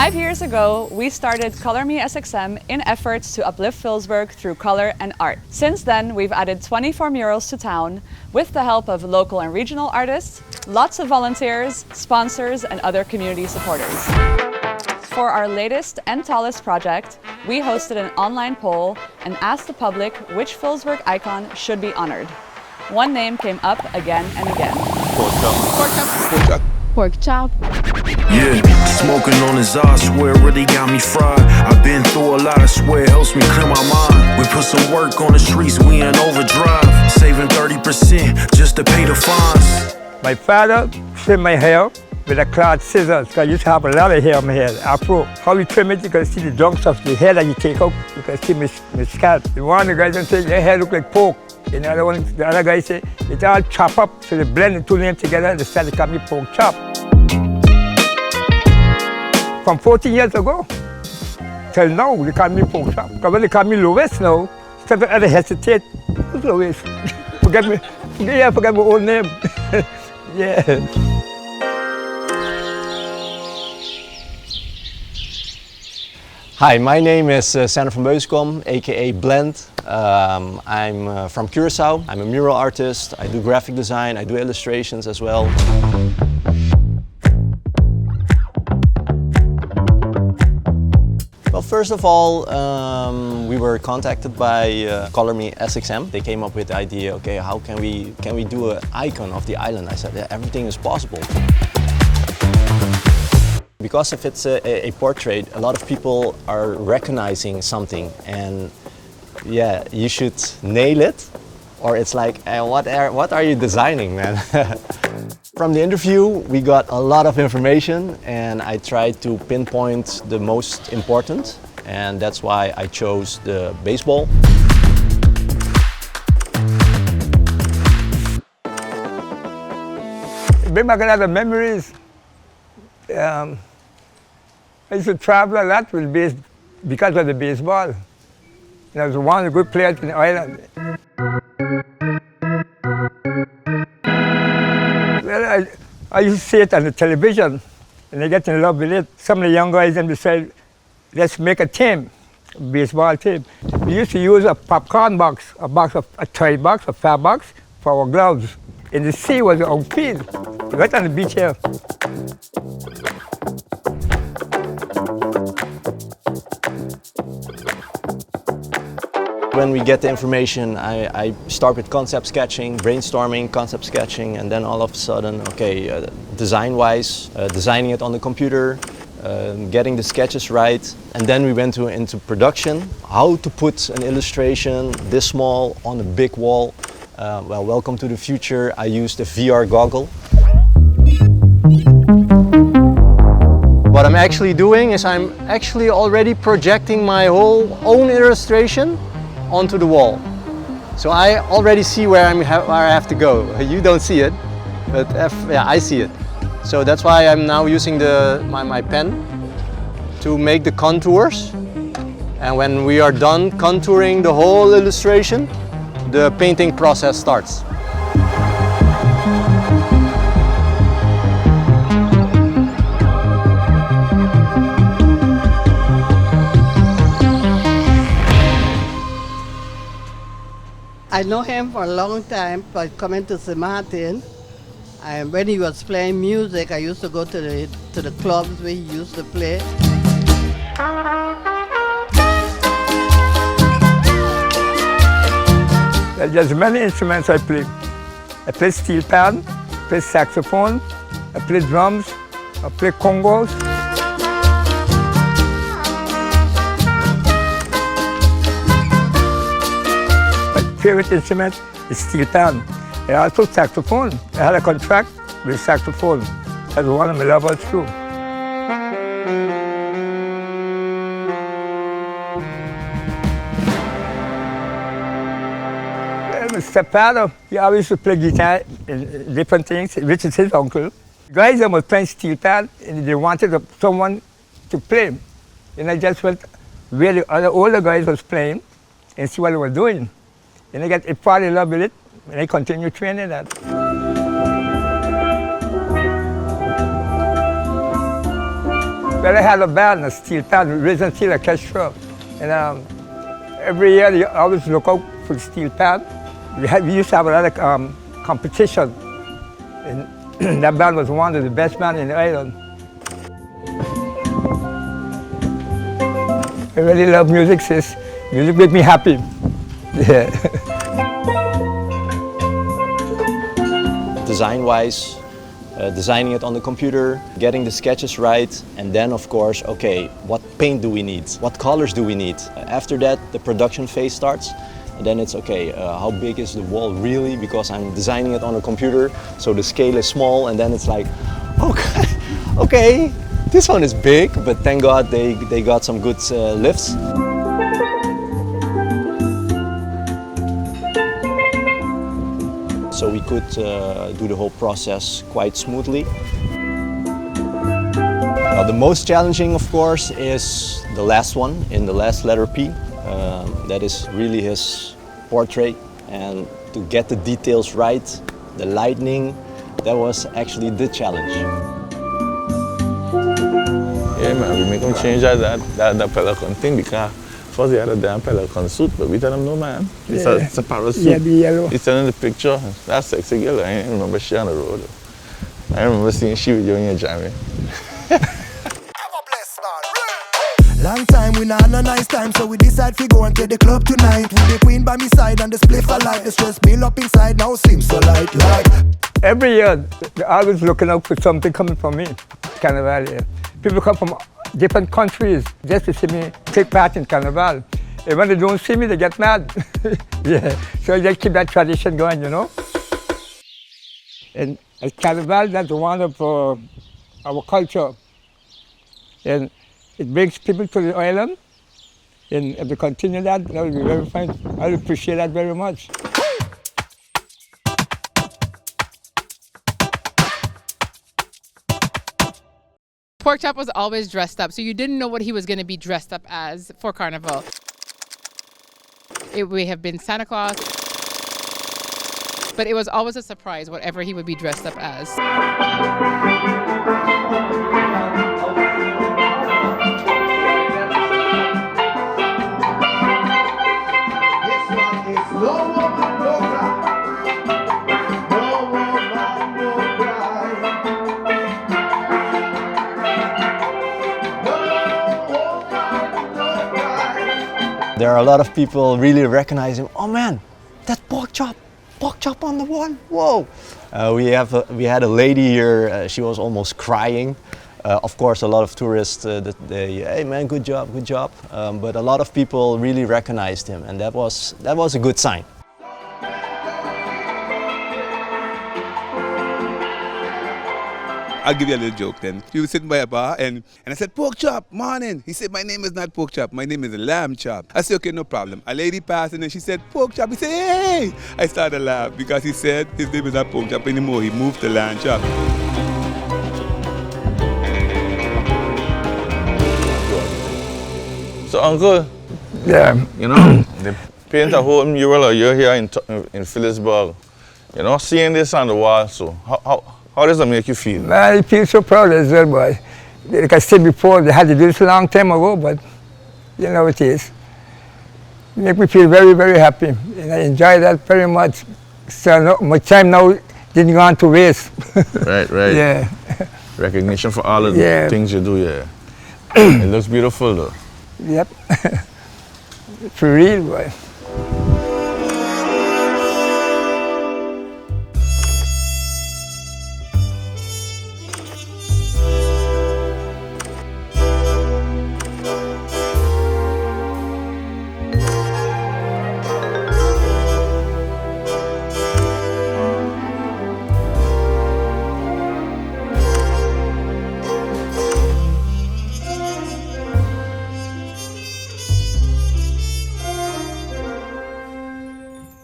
5 years ago, we started Color Me SXM in efforts to uplift Philipsburg through color and art. Since then, we've added 24 murals to town with the help of local and regional artists, lots of volunteers, sponsors, and other community supporters. For our latest and tallest project, we hosted an online poll and asked the public which Philipsburg icon should be honored. One name came up again and again. Porkchop. Porkchop. Porkchop. Yeah, smoking on his eye, swear really got me fried. I've been through a lot, I swear it helps me clear my mind. We put some work on the streets, we in overdrive, saving 30% just to pay the fines. My father trimmed my hair with a clad scissors, because I used to have a lot of hair on my head, afro. How we trim it, you can see the chunks of the hair that you take out. You can see my scalp. The one of the guys say, your hair look like pork. And the other guy say, it's all chop up, so they blend the two names together and they started to call me Porkchop. From 14 years ago till now, they call me Porkchop. Because when they call me Louis now, instead of ever hesitate, who's Louis? forget my old name. Yeah. Hi, my name is Sander van Beuskom, aka Blend. I'm from Curaçao. I'm a mural artist. I do graphic design. I do illustrations as well. Well, first of all, we were contacted by Color Me SXM. They came up with the idea, okay, how can we do an icon of the island? I said, yeah, everything is possible. Because if it's a portrait, a lot of people are recognizing something, and yeah, you should nail it, or it's like, what are you designing, man? From the interview, we got a lot of information, and I tried to pinpoint the most important, and that's why I chose the baseball. Bring back a lot of memories. I used to travel a lot with because of the baseball. And I was one of the good players in the island. Well, I used to see it on the television, and I get in love with it. Some of the young guys then decided, let's make a team, a baseball team. We used to use a popcorn box, a toy box, a fat box for our gloves. And the sea was the outfield, right on the beach here. When we get the information, I start with concept sketching, brainstorming, concept sketching, and then all of a sudden, okay, design-wise, designing it on the computer, getting the sketches right, and then we went into production. How to put an illustration this small on a big wall. Well, welcome to the future. I used a VR goggle. What I'm actually doing is I'm actually already projecting my whole own illustration onto the wall. So I already see where I have to go. You don't see it, but yeah, I see it. So that's why I'm now using my pen to make the contours. And when we are done contouring the whole illustration, the painting process starts. I know him for a long time by coming to St.Maarten. And when he was playing music, I used to go to the clubs where he used to play. There's many instruments I play. I play steel pan, I play saxophone, I play drums, I play congos. Favorite instrument is steel pan, and also saxophone. I had a contract with saxophone. That's one of my lovers too. Well, my stepfather, he always used to play guitar and different things, which is his uncle. Guys were playing steel pan, and they wanted someone to play. And I just went where the other older guys was playing and see what they were doing. And I fall in love with it, and I continue training that. Well, I had a band, a steel band, Risdon Steel Orchestra. And every year you always look out for the steel band. We used to have a lot of competition. And that band was one of the best bands in the island. I really love music, sis. Music makes me happy. Yeah. Design-wise, designing it on the computer, getting the sketches right, and then of course, okay, what paint do we need? What colors do we need? After that, the production phase starts, and then it's okay, how big is the wall really? Because I'm designing it on a computer, so the scale is small, and then it's like, okay, this one is big, but thank God they got some good lifts. So we could do the whole process quite smoothly. The most challenging, of course, is the last one, in the last letter P. That is really his portrait, and to get the details right, the lighting, that was actually the challenge. Yeah, man, we make them change that pelican thing because first they had a damn pelican suit, but we tell them no, man. It's a parachute. Yeah, the yellow. It's in the picture. That sexy girl, I ain't remember she on the road. I remember seeing she with you in your jamming. Long time, we not no nice time, so we decide to go and get the club tonight. With the queen by my side and the spliff a light. The stress build up inside, now seems so light like. Every year, they're always looking out for something coming from me, Carnival. Yeah. People come from different countries just to see me take part in Carnival. And when they don't see me, they get mad. Yeah, so I just keep that tradition going, you know. And at Carnival, that's one of our culture. And it brings people to the island. And if we continue that will be very fine. I appreciate that very much. Porkchop was always dressed up, so you didn't know what he was going to be dressed up as for Carnival. It may have been Santa Claus, but it was always a surprise whatever he would be dressed up as. There are a lot of people really recognize him. Oh man, that Porkchop on the wall, whoa. We had a lady here, she was almost crying. Of course, a lot of tourists, hey man, good job. But a lot of people really recognized him, and that was a good sign. I'll give you a little joke then. He was sitting by a bar and I said, Porkchop, morning. He said, my name is not Porkchop, my name is Lamb Chop. I said, okay, no problem. A lady passed and she said, Porkchop. He said, hey! I started to laugh because he said his name is not Porkchop anymore. He moved to Lamb Chop. So Uncle, Yeah. you know, they paint a whole mural of you here in Phillipsburg. You know, seeing this on the wall, so how does that make you feel? Man, I feel so proud as well, boy. Like I said before, they had to do this a long time ago, but you know it is. It makes me feel very, very happy. And I enjoy that very much. So my time now didn't go on to waste. Right. Yeah. Recognition for all of the things you do, yeah. It looks beautiful though. Yep. For real, boy.